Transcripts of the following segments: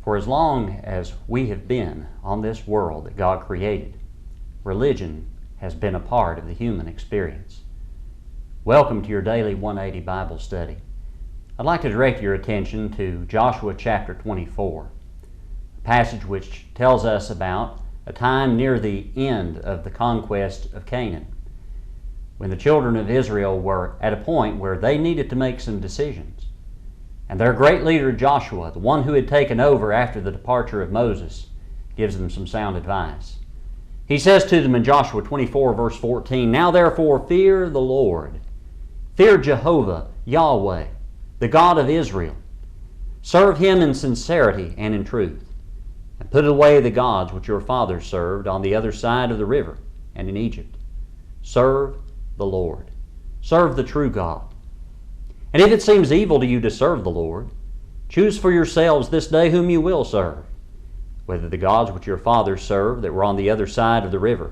For as long as we have been on this world that God created, religion has been a part of the human experience. Welcome to your daily 180 Bible study. I'd like to direct your attention to Joshua chapter 24, a passage which tells us about a time near the end of the conquest of Canaan, when the children of Israel were at a point where they needed to make some decisions. And their great leader Joshua, the one who had taken over after the departure of Moses, gives them some sound advice. He says to them in Joshua 24 verse 14, "Now therefore fear the Lord, fear Jehovah, Yahweh, the God of Israel. Serve Him in sincerity and in truth, and put away the gods which your fathers served on the other side of the river and in Egypt. Serve the Lord. Serve the true God. And if it seems evil to you to serve the Lord, choose for yourselves this day whom you will serve, whether the gods which your fathers served that were on the other side of the river,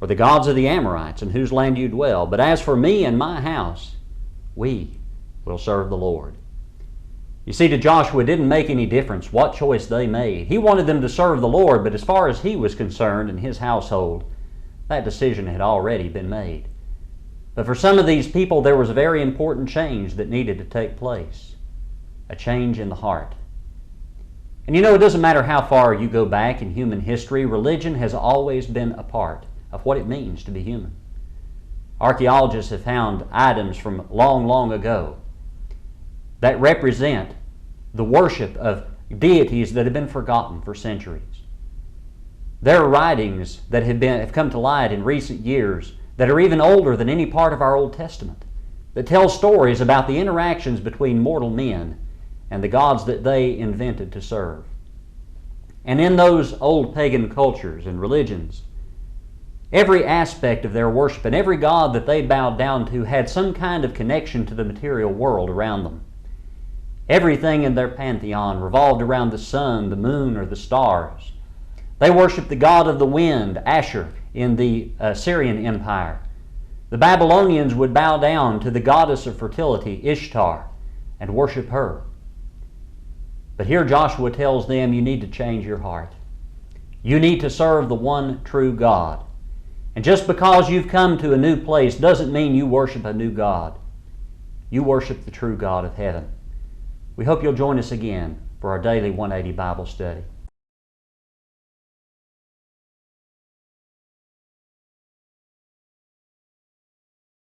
or the gods of the Amorites in whose land you dwell. But as for me and my house, we will serve the Lord." You see, to Joshua it didn't make any difference what choice they made. He wanted them to serve the Lord, but as far as he was concerned and his household, that decision had already been made. But for some of these people, there was a very important change that needed to take place, a change in the heart. And you know, it doesn't matter how far you go back in human history, religion has always been a part of what it means to be human. Archaeologists have found items from long, long ago that represent the worship of deities that have been forgotten for centuries. There are writings that have come to light in recent years that are even older than any part of our Old Testament, that tell stories about the interactions between mortal men and the gods that they invented to serve. And in those old pagan cultures and religions, every aspect of their worship and every god that they bowed down to had some kind of connection to the material world around them. Everything in their pantheon revolved around the sun, the moon, or the stars. They worshiped the god of the wind, Asher, in the Assyrian Empire. The Babylonians would bow down to the goddess of fertility, Ishtar, and worship her. But here Joshua tells them, you need to change your heart. You need to serve the one true God. And just because you've come to a new place doesn't mean you worship a new God. You worship the true God of heaven. We hope you'll join us again for our daily 180 Bible study.